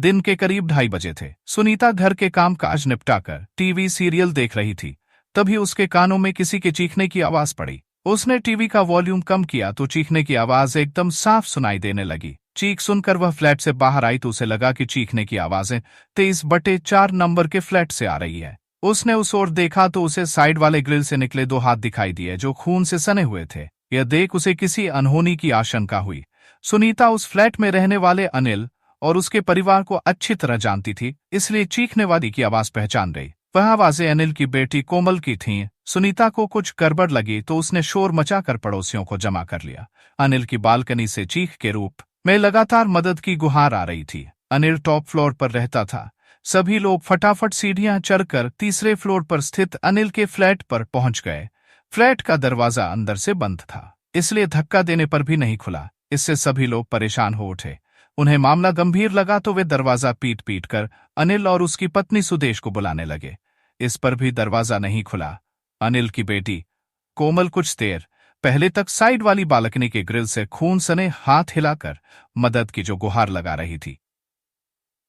दिन के करीब 2:30 थे। सुनीता घर के काम काज निपटाकर टीवी सीरियल देख रही थी। तभी उसके कानों में किसी के चीखने की आवाज पड़ी। उसने टीवी का वॉल्यूम कम किया तो चीखने की आवाज एकदम साफ सुनाई देने लगी। चीख सुनकर वह फ्लैट से बाहर आई तो उसे लगा कि चीखने की आवाजें 23/4 नंबर के फ्लैट से आ रही है। उसने उस ओर देखा तो उसे साइड वाले ग्रिल से निकले 2 हाथ दिखाई दिए जो खून से सने हुए थे। यह देख उसे किसी अनहोनी की आशंका हुई। सुनीता उस फ्लैट में रहने वाले अनिल और उसके परिवार को अच्छी तरह जानती थी, इसलिए चीखने वाली की आवाज पहचान गई। वह आवाजें अनिल की बेटी कोमल की थीं। सुनीता को कुछ गड़बड़ लगी तो उसने शोर मचाकर पड़ोसियों को जमा कर लिया। अनिल की बालकनी से चीख के रूप में लगातार मदद की गुहार आ रही थी। अनिल टॉप फ्लोर पर रहता था। सभी लोग फटाफट सीढ़ियां चढ़कर तीसरे फ्लोर पर स्थित अनिल के फ्लैट पर पहुंच गए। फ्लैट का दरवाजा अंदर से बंद था, इसलिए धक्का देने पर भी नहीं खुला। इससे सभी लोग परेशान हो उठे। उन्हें मामला गंभीर लगा तो वे दरवाजा पीट पीट कर अनिल और उसकी पत्नी सुदेश को बुलाने लगे। इस पर भी दरवाजा नहीं खुला। अनिल की बेटी कोमल कुछ देर पहले तक साइड वाली बालकनी के ग्रिल से खून सने हाथ हिलाकर मदद की जो गुहार लगा रही थी,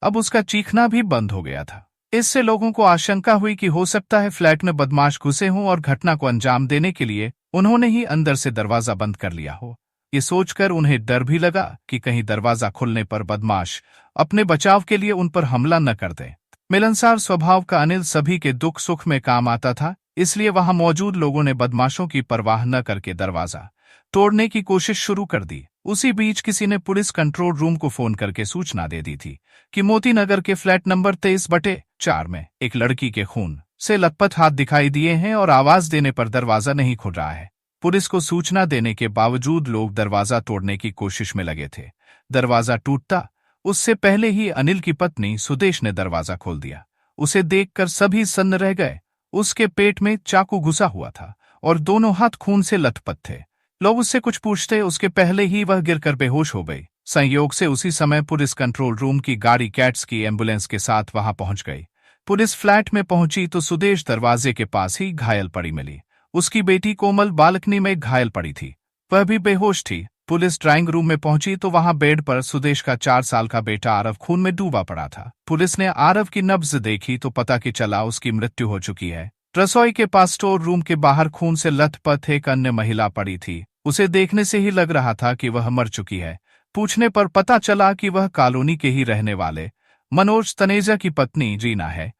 अब उसका चीखना भी बंद हो गया था। इससे लोगों को आशंका हुई कि हो सकता है फ्लैट में बदमाश घुसे हों और घटना को अंजाम देने के लिए उन्होंने ही अंदर से दरवाजा बंद कर लिया हो। ये सोचकर उन्हें डर भी लगा कि कहीं दरवाजा खुलने पर बदमाश अपने बचाव के लिए उन पर हमला न कर दे। मिलनसार स्वभाव का अनिल सभी के दुख सुख में काम आता था, इसलिए वहां मौजूद लोगों ने बदमाशों की परवाह न करके दरवाजा तोड़ने की कोशिश शुरू कर दी। उसी बीच किसी ने पुलिस कंट्रोल रूम को फोन करके सूचना दे दी थी कि मोती नगर के फ्लैट नंबर 23/4 में एक लड़की के खून से लथपथ हाथ दिखाई दिए हैं और आवाज देने पर दरवाजा नहीं खुल रहा है। पुलिस को सूचना देने के बावजूद लोग दरवाजा तोड़ने की कोशिश में लगे थे। दरवाजा टूटता उससे पहले ही अनिल की पत्नी सुदेश ने दरवाजा खोल दिया। उसे देखकर सभी सन्न रह गए। उसके पेट में चाकू घुसा हुआ था और दोनों हाथ खून से लथपथ थे। लोग उससे कुछ पूछते उसके पहले ही वह गिरकर बेहोश हो गई। संयोग से उसी समय पुलिस कंट्रोल रूम की गाड़ी कैट्स की एम्बुलेंस के साथ वहां पहुंच गई। पुलिस फ्लैट में पहुंची तो सुदेश दरवाजे के पास ही घायल पड़ी मिली। उसकी बेटी कोमल बालकनी में घायल पड़ी थी, वह भी बेहोश थी। पुलिस ड्राइंग रूम में पहुंची तो वहां बेड पर सुदेश का 4 साल का बेटा आरव खून में डूबा पड़ा था। पुलिस ने आरव की नब्ज देखी तो पता कि चला उसकी मृत्यु हो चुकी है। रसोई के पास स्टोर रूम के बाहर खून से लथपथ एक अन्य महिला पड़ी थी। उसे देखने से ही लग रहा था कि वह मर चुकी है। पूछने पर पता चला कि वह कॉलोनी के ही रहने वाले मनोज तनेजा की पत्नी रीना है।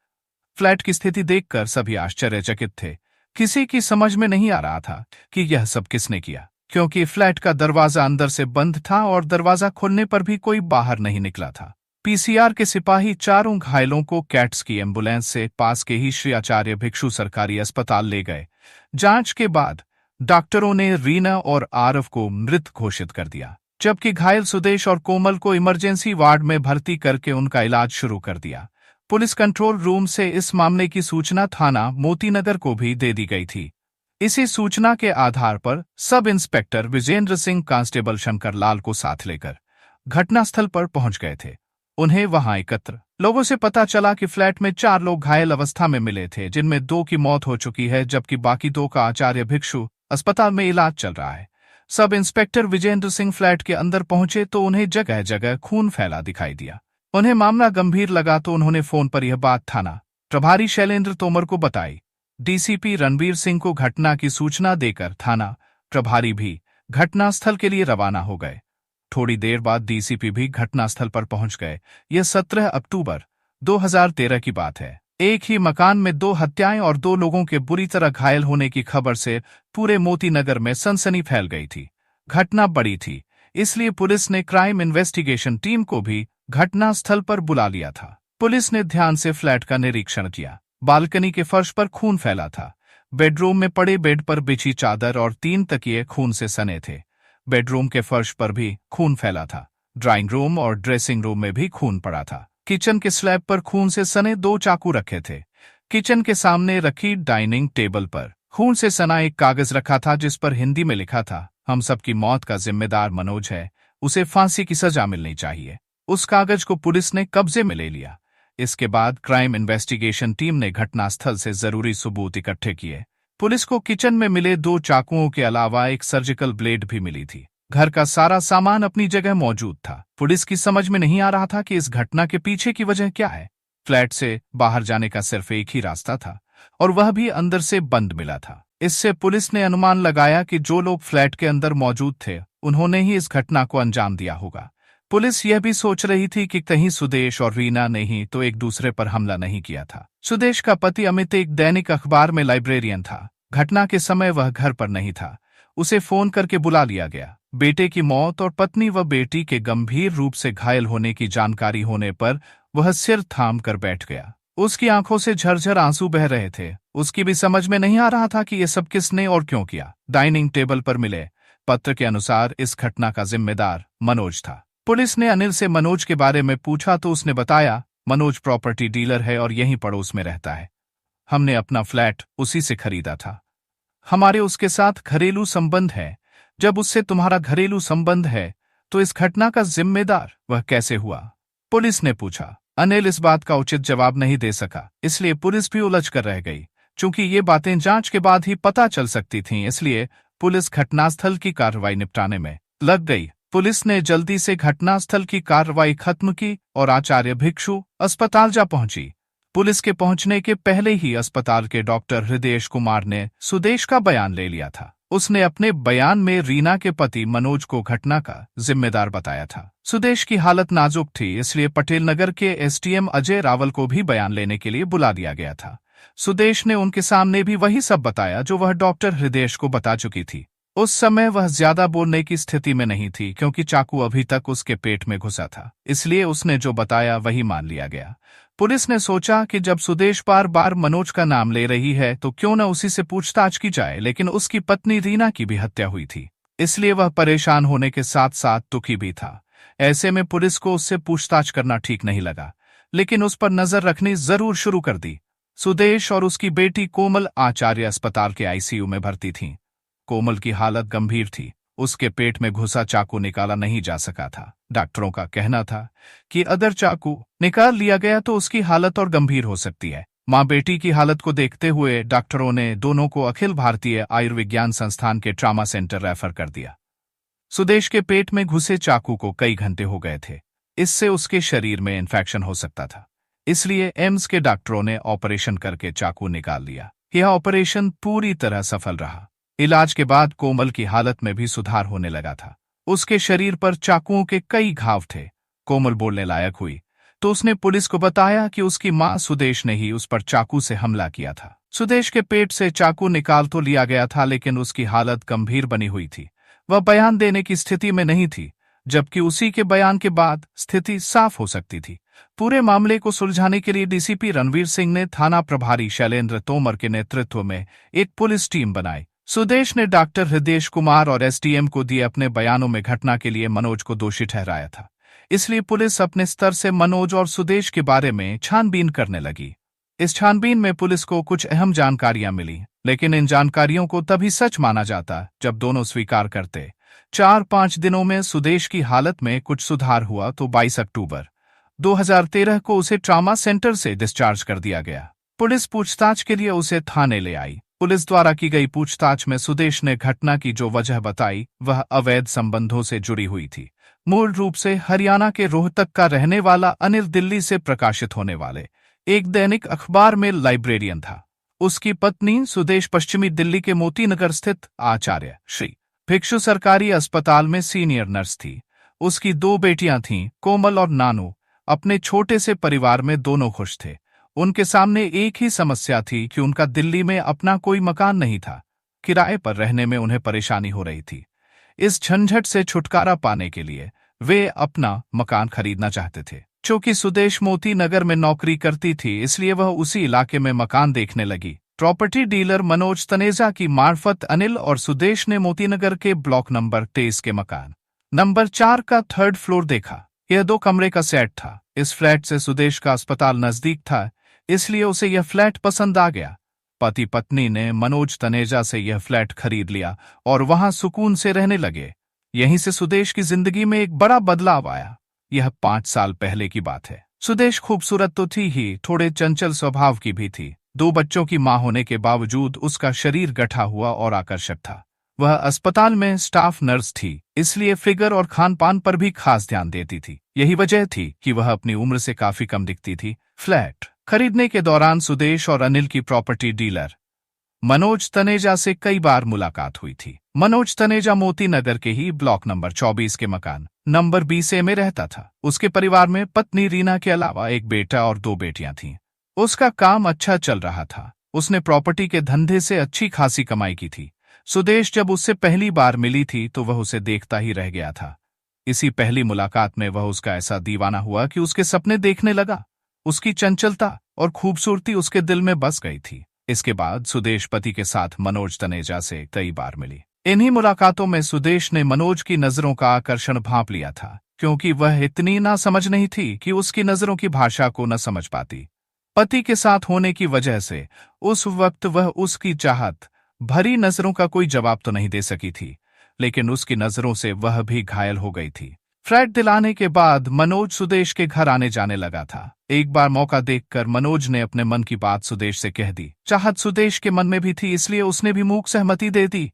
फ्लैट की स्थिति देखकर सभी आश्चर्यचकित थे। किसी की समझ में नहीं आ रहा था कि यह सब किसने किया, क्योंकि फ्लैट का दरवाजा अंदर से बंद था और दरवाजा खोलने पर भी कोई बाहर नहीं निकला था। पीसीआर के सिपाही चारों घायलों को कैट्स की एम्बुलेंस से पास के ही श्री आचार्य भिक्षु सरकारी अस्पताल ले गए। जांच के बाद डॉक्टरों ने रीना और आरव को मृत घोषित कर दिया, जबकि घायल सुदेश और कोमल को इमरजेंसी वार्ड में भर्ती करके उनका इलाज शुरू कर दिया। पुलिस कंट्रोल रूम से इस मामले की सूचना थाना मोतीनगर को भी दे दी गई थी। इसी सूचना के आधार पर sub inspector Vijendra Singh constable Shankar Lal को साथ लेकर घटनास्थल पर पहुंच गए थे। उन्हें वहां एकत्र लोगों से पता चला कि फ्लैट में 4 लोग घायल अवस्था में मिले थे, जिनमें 2 की मौत हो चुकी है, जबकि बाकी 2 का आचार्य भिक्षु अस्पताल में इलाज चल रहा है। Sub inspector Vijendra Singh flat के अंदर पहुंचे तो उन्हें जगह जगह खून फैला दिखाई दिया। उन्हें मामला गंभीर लगा तो उन्होंने फोन पर यह बात थाना प्रभारी शैलेंद्र तोमर को बताई। डीसीपी रणबीर सिंह को घटना की सूचना देकर थाना प्रभारी भी घटनास्थल के लिए रवाना हो गए। थोड़ी देर बाद डीसीपी भी घटनास्थल पर पहुंच गए। यह 17 अक्टूबर 2013 की बात है। एक ही मकान में 2 हत्याएं और 2 लोगों के बुरी तरह घायल होने की खबर से पूरे मोतीनगर में सनसनी फैल गई थी। घटना बड़ी थी, इसलिए पुलिस ने क्राइम इन्वेस्टिगेशन टीम को भी घटनास्थल पर बुला लिया था। पुलिस ने ध्यान से फ्लैट का निरीक्षण किया। बालकनी के फर्श पर खून फैला था। बेडरूम में पड़े बेड पर बिछी चादर और 3 तकिए खून से सने थे। बेडरूम के फर्श पर भी खून फैला था। ड्राइंग रूम और ड्रेसिंग रूम में भी खून पड़ा था। किचन के स्लैब पर खून से सने 2 चाकू रखे थे। किचन के सामने रखी डाइनिंग टेबल पर खून से सना एक कागज रखा था, जिस पर हिंदी में लिखा था, हम सबकी मौत का जिम्मेदार मनोज है, उसे फांसी की सजा मिलनी चाहिए। उस कागज को पुलिस ने कब्जे में ले लिया। इसके बाद क्राइम इन्वेस्टिगेशन टीम ने घटनास्थल से जरूरी सबूत इकट्ठे किए। पुलिस को किचन में मिले 2 चाकुओं के अलावा एक सर्जिकल ब्लेड भी मिली थी। घर का सारा सामान अपनी जगह मौजूद था। पुलिस की समझ में नहीं आ रहा था कि इस घटना के पीछे की वजह क्या है। फ्लैट से बाहर जाने का सिर्फ एक ही रास्ता था और वह भी अंदर से बंद मिला था। इससे पुलिस ने अनुमान लगाया कि जो लोग फ्लैट के अंदर मौजूद थे उन्होंने ही इस घटना को अंजाम दिया होगा। पुलिस यह भी सोच रही थी कि कहीं सुदेश और रीना ने ही तो एक दूसरे पर हमला नहीं किया था। सुदेश का पति अमित एक दैनिक अखबार में लाइब्रेरियन था। घटना के समय वह घर पर नहीं था। उसे फोन करके बुला लिया गया। बेटे की मौत और पत्नी व बेटी के गंभीर रूप से घायल होने की जानकारी होने पर वह सिर थाम कर बैठ गया। उसकी आंखों से झरझर आंसू बह रहे थे। उसकी भी समझ में नहीं आ रहा था कि यह सब किसने और क्यों किया। डाइनिंग टेबल पर मिले पत्र के अनुसार इस घटना का जिम्मेदार मनोज था। पुलिस ने अनिल से मनोज के बारे में पूछा तो उसने बताया, मनोज प्रॉपर्टी डीलर है और यहीं पड़ोस में रहता है। हमने अपना फ्लैट उसी से खरीदा था। हमारे उसके साथ घरेलू संबंध है। जब उससे तुम्हारा घरेलू संबंध है तो इस घटना का जिम्मेदार वह कैसे हुआ? पुलिस ने पूछा। अनिल इस बात का उचित जवाब नहीं दे सका, इसलिए पुलिस भी उलझ कर रह गई। चूंकि ये बातें जांच के बाद ही पता चल सकती थीं, इसलिए पुलिस घटनास्थल की कार्रवाई निपटाने में लग गई। पुलिस ने जल्दी से घटनास्थल की कार्रवाई खत्म की और आचार्य भिक्षु अस्पताल जा पहुंची। पुलिस के पहुंचने के पहले ही अस्पताल के डॉक्टर हृदय कुमार ने सुदेश का बयान ले लिया था। उसने अपने बयान में रीना के पति मनोज को घटना का जिम्मेदार बताया था। सुदेश की हालत नाजुक थी, इसलिए पटेल नगर के एसडीएम अजय रावल को भी बयान लेने के लिए बुला दिया गया था। सुदेश ने उनके सामने भी वही सब बताया जो वह डॉक्टर हृदय को बता चुकी थी। उस समय वह ज्यादा बोलने की स्थिति में नहीं थी, क्योंकि चाकू अभी तक उसके पेट में घुसा था, इसलिए उसने जो बताया वही मान लिया गया। पुलिस ने सोचा कि जब सुदेश बार बार मनोज का नाम ले रही है तो क्यों न उसी से पूछताछ की जाए, लेकिन उसकी पत्नी रीना की भी हत्या हुई थी, इसलिए वह परेशान होने के साथ साथ दुखी भी था। ऐसे में पुलिस को उससे पूछताछ करना ठीक नहीं लगा, लेकिन उस पर नजर रखनी जरूर शुरू कर दी। सुदेश और उसकी बेटी कोमल आचार्य अस्पताल के आईसीयू में भर्ती थीं। कोमल की हालत गंभीर थी। उसके पेट में घुसा चाकू निकाला नहीं जा सका था। डॉक्टरों का कहना था कि अगर चाकू निकाल लिया गया तो उसकी हालत और गंभीर हो सकती है। मां बेटी की हालत को देखते हुए डॉक्टरों ने दोनों को अखिल भारतीय आयुर्विज्ञान संस्थान के ट्रामा सेंटर रेफर कर दिया। सुदेश के पेट में घुसे चाकू को कई घंटे हो गए थे। इससे उसके शरीर में इन्फेक्शन हो सकता था, इसलिए एम्स के डॉक्टरों ने ऑपरेशन करके चाकू निकाल लिया। यह ऑपरेशन पूरी तरह सफल रहा। इलाज के बाद कोमल की हालत में भी सुधार होने लगा था। उसके शरीर पर चाकुओं के कई घाव थे। कोमल बोलने लायक हुई तो उसने पुलिस को बताया कि उसकी मां सुदेश ने ही उस पर चाकू से हमला किया था। सुदेश के पेट से चाकू निकाल तो लिया गया था, लेकिन उसकी हालत गंभीर बनी हुई थी। वह बयान देने की स्थिति में नहीं थी, जबकि उसी के बयान के बाद स्थिति साफ हो सकती थी। पूरे मामले को सुलझाने के लिए डीसीपी रणवीर सिंह ने थाना प्रभारी शैलेंद्र तोमर के नेतृत्व में एक पुलिस टीम बनाई। सुदेश ने डॉक्टर हृदय कुमार और एसडीएम को दिए अपने बयानों में घटना के लिए मनोज को दोषी ठहराया था, इसलिए पुलिस अपने स्तर से मनोज और सुदेश के बारे में छानबीन करने लगी। इस छानबीन में पुलिस को कुछ अहम जानकारियां मिली, लेकिन इन जानकारियों को तभी सच माना जाता जब दोनों स्वीकार करते। 4-5 दिनों में सुदेश की हालत में कुछ सुधार हुआ तो 22 अक्टूबर 2013 को उसे ट्रामा सेंटर से डिस्चार्ज कर दिया गया। पुलिस पूछताछ के लिए उसे थाने ले आई। पुलिस द्वारा की गई पूछताछ में सुदेश ने घटना की जो वजह बताई वह अवैध संबंधों से जुड़ी हुई थी। मूल रूप से हरियाणा के रोहतक का रहने वाला अनिल दिल्ली से प्रकाशित होने वाले एक दैनिक अखबार में लाइब्रेरियन था। उसकी पत्नी सुदेश पश्चिमी दिल्ली के मोती नगर स्थित आचार्य श्री भिक्षु सरकारी अस्पताल में सीनियर नर्स थी। उसकी 2 बेटियां थीं, कोमल और नानू। अपने छोटे से परिवार में दोनों खुश थे। उनके सामने एक ही समस्या थी कि उनका दिल्ली में अपना कोई मकान नहीं था। किराए पर रहने में उन्हें परेशानी हो रही थी। इस झंझट से छुटकारा पाने के लिए वे अपना मकान खरीदना चाहते थे। चूंकि सुदेश मोती नगर में नौकरी करती थी, इसलिए वह उसी इलाके में मकान देखने लगी। प्रॉपर्टी डीलर मनोज तनेजा की मार्फत अनिल और सुदेश ने मोतीनगर के ब्लॉक नंबर 23 के मकान नंबर 4 का 3rd फ्लोर देखा। यह 2 कमरे का सेट था। इस फ्लैट से सुदेश का अस्पताल नजदीक था, इसलिए उसे यह फ्लैट पसंद आ गया। पति पत्नी ने मनोज तनेजा से यह फ्लैट खरीद लिया और वहां सुकून से रहने लगे। यहीं से सुदेश की जिंदगी में एक बड़ा बदलाव आया। यह 5 साल पहले की बात है। सुदेश खूबसूरत तो थी ही, थोड़े चंचल स्वभाव की भी थी। 2 बच्चों की मां होने के बावजूद उसका शरीर गठा हुआ और आकर्षक था। वह अस्पताल में स्टाफ नर्स थी, इसलिए फिगर और खान पान पर भी खास ध्यान देती थी। यही वजह थी कि वह अपनी उम्र से काफी कम दिखती थी। फ्लैट खरीदने के दौरान सुदेश और अनिल की प्रॉपर्टी डीलर मनोज तनेजा से कई बार मुलाकात हुई थी। मनोज तनेजा मोती नगर के ही ब्लॉक नंबर 24 के मकान नंबर 20A में रहता था। उसके परिवार में पत्नी रीना के अलावा एक बेटा और 2 बेटियां थीं। उसका काम अच्छा चल रहा था। उसने प्रॉपर्टी के धंधे से अच्छी खासी कमाई की थी। सुदेश जब उससे पहली बार मिली थी तो वह उसे देखता ही रह गया था। इसी पहली मुलाकात में वह उसका ऐसा दीवाना हुआ कि उसके सपने देखने लगा। उसकी चंचलता और खूबसूरती उसके दिल में बस गई थी। इसके बाद सुदेश पति के साथ मनोज तनेजा से कई बार मिली। इन्हीं मुलाकातों में सुदेश ने मनोज की नजरों का आकर्षण भांप लिया था, क्योंकि वह इतनी ना समझ नहीं थी कि उसकी नजरों की भाषा को न समझ पाती। पति के साथ होने की वजह से उस वक्त वह उसकी चाहत भरी नजरों का कोई जवाब तो नहीं दे सकी थी, लेकिन उसकी नजरों से वह भी घायल हो गई थी। फ्लैट दिलाने के बाद मनोज सुदेश के घर आने जाने लगा था। एक बार मौका देखकर मनोज ने अपने मन की बात सुदेश से कह दी। चाहत सुदेश के मन में भी थी, इसलिए उसने भी मूक सहमति दे दी।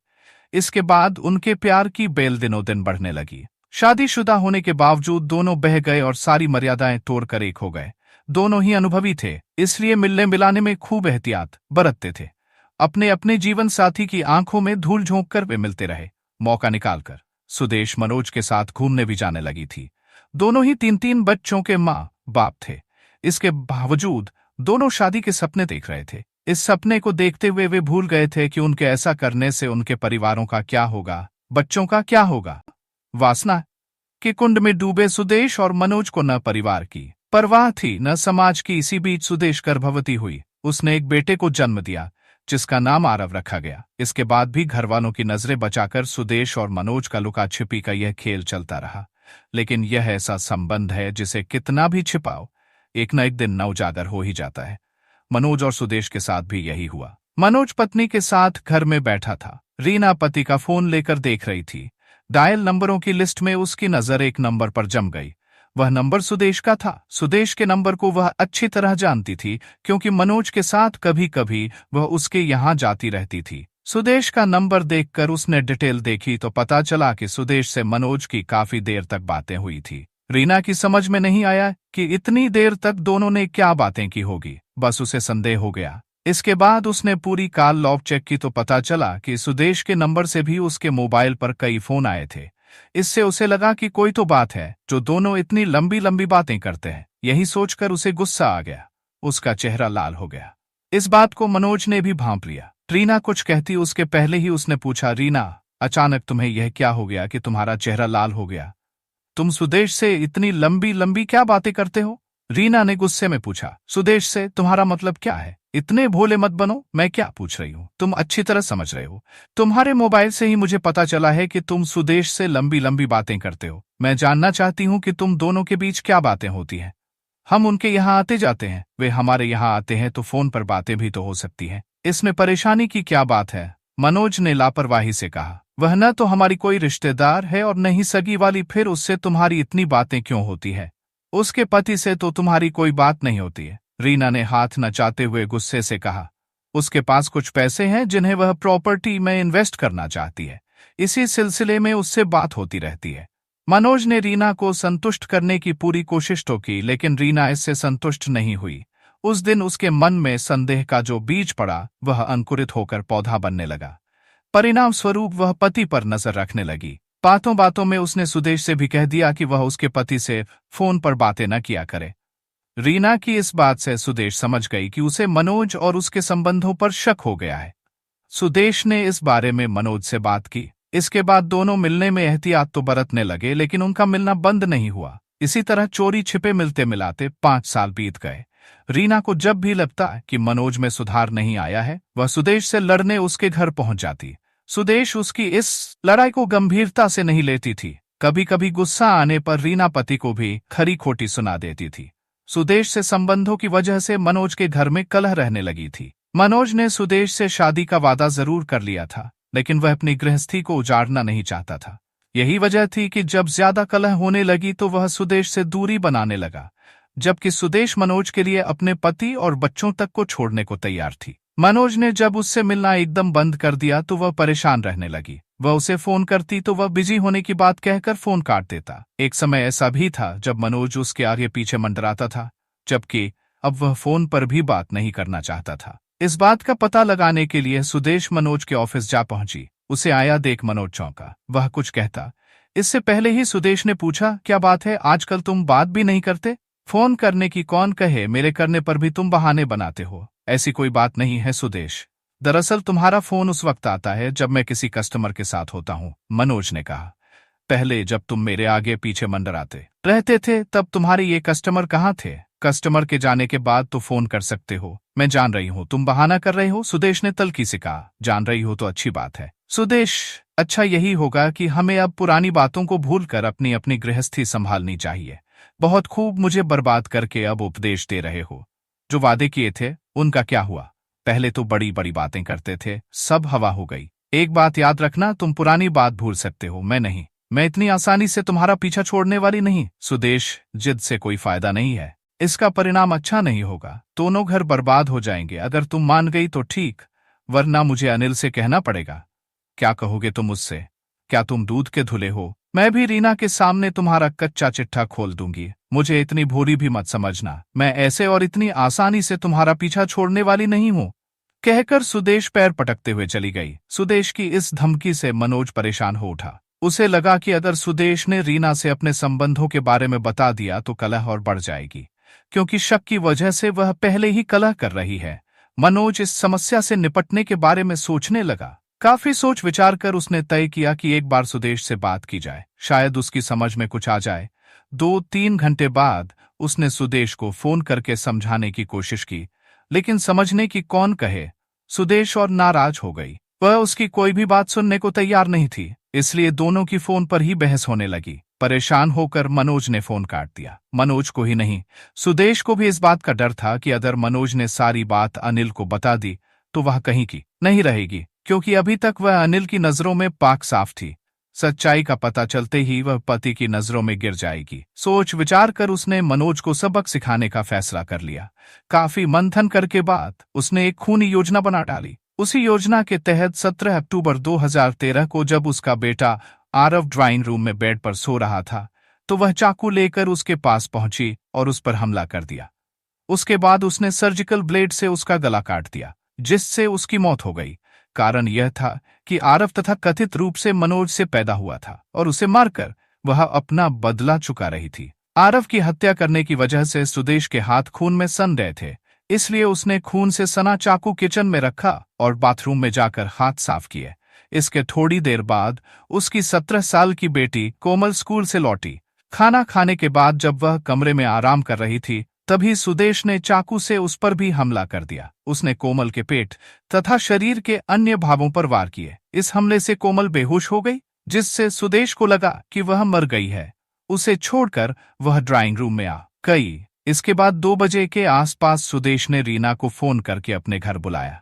इसके बाद उनके प्यार की बेल दिनों दिन बढ़ने लगी। शादीशुदा होने के बावजूद दोनों बह गए और सारी मर्यादाएं तोड़कर एक हो गए। दोनों ही अनुभवी थे, इसलिए मिलने मिलाने में खूब एहतियात बरतते थे। अपने अपने जीवन साथी की आंखों में धूल झोंक कर वे मिलते रहे। मौका निकालकर सुदेश मनोज के साथ घूमने भी जाने लगी थी। दोनों ही 3-3 बच्चों के माँ बाप थे। इसके बावजूद दोनों शादी के सपने देख रहे थे। इस सपने को देखते हुए वे भूल गए थे कि उनके ऐसा करने से उनके परिवारों का क्या होगा, बच्चों का क्या होगा। वासना के कुंड में डूबे सुदेश और मनोज को न परिवार की परवाह थी न समाज की। इसी बीच सुदेश गर्भवती हुई। उसने एक बेटे को जन्म दिया, जिसका नाम आरव रखा गया। इसके बाद भी घरवालों की नजरें बचाकर सुदेश और मनोज का लुका छिपी का यह खेल चलता रहा। लेकिन यह ऐसा संबंध है जिसे कितना भी छिपाओ, एक न एक दिन न उजागर हो ही जाता है। मनोज और सुदेश के साथ भी यही हुआ। मनोज पत्नी के साथ घर में बैठा था। रीना पति का फोन लेकर देख रही थी। डायल नंबरों की लिस्ट में उसकी नजर एक नंबर पर जम गई। वह नंबर सुदेश का था। सुदेश के नंबर को वह अच्छी तरह जानती थी, क्योंकि मनोज के साथ कभी कभी वह उसके यहाँ जाती रहती थी। सुदेश का नंबर देखकर उसने डिटेल देखी तो पता चला कि सुदेश से मनोज की काफी देर तक बातें हुई थी। रीना की समझ में नहीं आया कि इतनी देर तक दोनों ने क्या बातें की होगी। बस उसे संदेह हो गया। इसके बाद उसने पूरी कॉल लॉग चेक की तो पता चला कि सुदेश के नंबर से भी उसके मोबाइल पर कई फोन आए थे। इससे उसे लगा कि कोई तो बात है जो दोनों इतनी लंबी लंबी बातें करते हैं। यही सोचकर उसे गुस्सा आ गया। उसका चेहरा लाल हो गया। इस बात को मनोज ने भी भांप लिया। रीना कुछ कहती उसके पहले ही उसने पूछा, रीना, अचानक तुम्हें यह क्या हो गया कि तुम्हारा चेहरा लाल हो गया? तुम सुदेश से इतनी लंबी लंबी क्या बातें करते हो? रीना ने गुस्से में पूछा। सुदेश से तुम्हारा मतलब क्या है? इतने भोले मत बनो। मैं क्या पूछ रही हूँ तुम अच्छी तरह समझ रहे हो। तुम्हारे मोबाइल से ही मुझे पता चला है कि तुम सुदेश से लंबी लंबी बातें करते हो। मैं जानना चाहती हूँ कि तुम दोनों के बीच क्या बातें होती हैं। हम उनके यहाँ आते जाते हैं, वे हमारे यहाँ आते हैं, तो फोन पर बातें भी तो हो सकती हैं। इसमें परेशानी की क्या बात है? मनोज ने लापरवाही से कहा। वह न तो हमारी कोई रिश्तेदार है और न ही सगी वाली, फिर उससे तुम्हारी इतनी बातें क्यों होती है? उसके पति से तो तुम्हारी कोई बात नहीं होती है। रीना ने हाथ नचाते हुए गुस्से से कहा। उसके पास कुछ पैसे हैं जिन्हें वह प्रॉपर्टी में इन्वेस्ट करना चाहती है। इसी सिलसिले में उससे बात होती रहती है। मनोज ने रीना को संतुष्ट करने की पूरी कोशिश तो की, लेकिन रीना इससे संतुष्ट नहीं हुई। उस दिन उसके मन में संदेह का जो बीज पड़ा वह अंकुरित होकर पौधा बनने लगा। परिणाम स्वरूप वह पति पर नजर रखने लगी। बातों बातों में उसने सुदेश से भी कह दिया कि वह उसके पति से फोन पर बातें न किया करे। रीना की इस बात से सुदेश समझ गई कि उसे मनोज और उसके संबंधों पर शक हो गया है। सुदेश ने इस बारे में मनोज से बात की। इसके बाद दोनों मिलने में एहतियात तो बरतने लगे, लेकिन उनका मिलना बंद नहीं हुआ। इसी तरह चोरी छिपे मिलते मिलाते 5 साल बीत गए। रीना को जब भी लगता कि मनोज में सुधार नहीं आया है, वह सुदेश से लड़ने उसके घर पहुंच जाती। सुदेश उसकी इस लड़ाई को गंभीरता से नहीं लेती थी। कभी कभी गुस्सा आने पर रीना पति को भी खरी खोटी सुना देती थी। सुदेश से संबंधों की वजह से मनोज के घर में कलह रहने लगी थी। मनोज ने सुदेश से शादी का वादा जरूर कर लिया था, लेकिन वह अपनी गृहस्थी को उजाड़ना नहीं चाहता था। यही वजह थी कि जब ज्यादा कलह होने लगी तो वह सुदेश से दूरी बनाने लगा, जबकि सुदेश मनोज के लिए अपने पति और बच्चों तक को छोड़ने को तैयार थी। मनोज ने जब उससे मिलना एकदम बंद कर दिया तो वह परेशान रहने लगी। वह उसे फोन करती तो वह बिजी होने की बात कहकर फोन काट देता। एक समय ऐसा भी था जब मनोज उसके आगे पीछे मंडराता था, जबकि अब वह फोन पर भी बात नहीं करना चाहता था। इस बात का पता लगाने के लिए सुदेश मनोज के ऑफिस जा पहुंची। उसे आया देख मनोज चौंका। वह कुछ कहता इससे पहले ही सुदेश ने पूछा, क्या बात है, आजकल तुम बात भी नहीं करते? फोन करने की कौन कहे, मेरे करने पर भी तुम बहाने बनाते हो। ऐसी कोई बात नहीं है सुदेश, दरअसल तुम्हारा फोन उस वक्त आता है जब मैं किसी कस्टमर के साथ होता हूँ, मनोज ने कहा। पहले जब तुम मेरे आगे पीछे मंडराते रहते थे तब तुम्हारे ये कस्टमर कहाँ थे? कस्टमर के जाने के बाद तो फोन कर सकते हो। मैं जान रही हूँ तुम बहाना कर रहे हो, सुदेश ने तल्खी से कहा। जान रही हो तो अच्छी बात है सुदेश, अच्छा यही होगा कि हमें अब पुरानी बातों को भूलकर अपनी अपनी गृहस्थी संभालनी चाहिए। बहुत खूब मुझे बर्बाद करके अब उपदेश दे रहे हो। जो वादे किए थे उनका क्या हुआ? पहले तो बड़ी बड़ी बातें करते थे, सब हवा हो गई। एक बात याद रखना, तुम पुरानी बात भूल सकते हो, मैं नहीं। मैं इतनी आसानी से तुम्हारा पीछा छोड़ने वाली नहीं। सुदेश, जिद से कोई फायदा नहीं है, इसका परिणाम अच्छा नहीं होगा। दोनों घर बर्बाद हो जाएंगे। अगर तुम मान गई तो ठीक, वरना मुझे अनिल से कहना पड़ेगा। क्या कहोगे तुम मुझसे? क्या तुम दूध के धुले हो? मैं भी रीना के सामने तुम्हारा कच्चा चिट्ठा खोल दूंगी। मुझे इतनी भोली भी मत समझना, मैं ऐसे और इतनी आसानी से तुम्हारा पीछा छोड़ने वाली नहीं हूं, कहकर सुदेश पैर पटकते हुए चली गई। सुदेश की इस धमकी से मनोज परेशान हो उठा। उसे लगा कि अगर सुदेश ने रीना से अपने संबंधों के बारे में बता दिया तो कलह और बढ़ जाएगी, क्योंकि शक की वजह से वह पहले ही कलह कर रही है। मनोज इस समस्या से निपटने के बारे में सोचने लगा। काफी सोच विचार कर उसने तय किया कि एक बार सुदेश से बात की जाए, शायद उसकी समझ में कुछ आ जाए। 2-3 घंटे बाद उसने सुदेश को फोन करके समझाने की कोशिश की, लेकिन समझने की कौन कहे। सुदेश और नाराज हो गई। वह उसकी कोई भी बात सुनने को तैयार नहीं थी, इसलिए दोनों की फोन पर ही बहस होने लगी। परेशान होकर मनोज ने फोन काट दिया। मनोज को ही नहीं, सुदेश को भी इस बात का डर था कि अगर मनोज ने सारी बात अनिल को बता दी तो वह कहीं की नहीं रहेगी, क्योंकि अभी तक वह अनिल की नजरों में पाक साफ थी। सच्चाई का पता चलते ही वह पति की नजरों में गिर जाएगी। सोच विचार कर उसने मनोज को सबक सिखाने का फैसला कर लिया। काफी मंथन करके बाद उसने एक खूनी योजना बना डाली। उसी योजना के तहत 17 अक्टूबर 2013 को जब उसका बेटा आरव ड्राइंग रूम में बेड पर सो रहा था तो वह चाकू लेकर उसके पास पहुंची और उस पर हमला कर दिया। उसके बाद उसने सर्जिकल ब्लेड से उसका गला काट दिया, जिससे उसकी मौत हो गई। कारण यह था कि आरव तथा कथित रूप से मनोज से पैदा हुआ था और उसे मारकर वह अपना बदला चुका रही थी। आरव की हत्या करने की वजह से सुदेश के हाथ खून में सन रहे थे, इसलिए उसने खून से सना चाकू किचन में रखा और बाथरूम में जाकर हाथ साफ किए। इसके थोड़ी देर बाद उसकी 17 साल की बेटी कोमल स्कूल से लौटी। खाना खाने के बाद जब वह कमरे में आराम कर रही थी तभी सुदेश ने चाकू से उस पर भी हमला कर दिया। उसने कोमल के पेट तथा शरीर के अन्य भागों पर वार किए। इस हमले से कोमल बेहोश हो गई, जिससे सुदेश को लगा कि वह मर गई है। उसे छोड़कर वह ड्राइंग रूम में आ गई। इसके बाद 2 बजे के आसपास सुदेश ने रीना को फोन करके अपने घर बुलाया।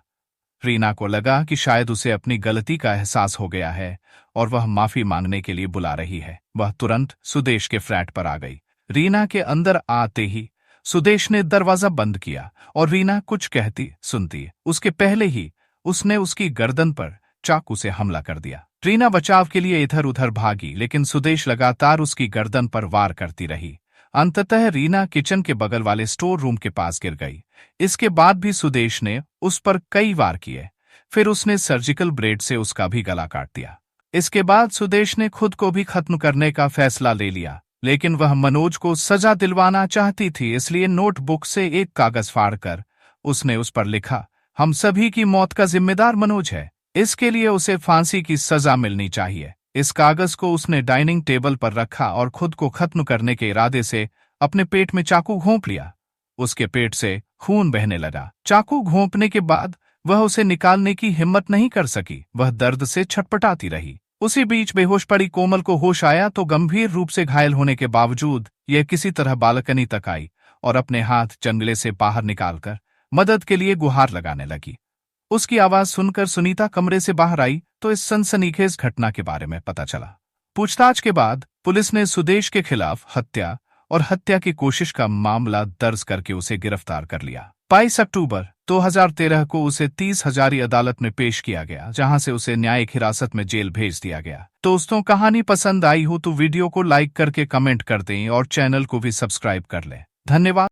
रीना को लगा कि शायद उसे अपनी गलती का एहसास हो गया है और वह माफी मांगने के लिए बुला रही है। वह तुरंत सुदेश के फ्लैट पर आ गई। रीना के अंदर आते ही सुदेश ने दरवाजा बंद किया और रीना कुछ कहती सुनती उसके पहले ही उसने उसकी गर्दन पर चाकू से हमला कर दिया। रीना बचाव के लिए इधर उधर भागी, लेकिन सुदेश लगातार उसकी गर्दन पर वार करती रही। अंततः रीना किचन के बगल वाले स्टोर रूम के पास गिर गई। इसके बाद भी सुदेश ने उस पर कई वार किए। फिर उसने सर्जिकल ब्लेड से उसका भी गला काट दिया। इसके बाद सुदेश ने खुद को भी खत्म करने का फैसला ले लिया, लेकिन वह मनोज को सजा दिलवाना चाहती थी, इसलिए नोटबुक से एक कागज फाड़कर उसने उस पर लिखा, हम सभी की मौत का जिम्मेदार मनोज है, इसके लिए उसे फांसी की सजा मिलनी चाहिए। इस कागज को उसने डाइनिंग टेबल पर रखा और खुद को खत्म करने के इरादे से अपने पेट में चाकू घोंप लिया। उसके पेट से खून बहने लगा। चाकू घोंपने के बाद वह उसे निकालने की हिम्मत नहीं कर सकी। वह दर्द से छटपटाती रही। उसी बीच बेहोश पड़ी कोमल को होश आया तो गंभीर रूप से घायल होने के बावजूद यह किसी तरह बालकनी तक आई और अपने हाथ जंगले से बाहर निकालकर मदद के लिए गुहार लगाने लगी। उसकी आवाज सुनकर सुनीता कमरे से बाहर आई तो इस सनसनीखेज घटना के बारे में पता चला। पूछताछ के बाद पुलिस ने सुदेश के खिलाफ हत्या और हत्या की कोशिश का मामला दर्ज करके उसे गिरफ्तार कर लिया। 22 अक्टूबर 2013 को उसे 30 हजारी अदालत में पेश किया गया, जहां से उसे न्यायिक हिरासत में जेल भेज दिया गया। दोस्तों, कहानी पसंद आई हो तो वीडियो को लाइक करके कमेंट कर दें और चैनल को भी सब्सक्राइब कर लें। धन्यवाद।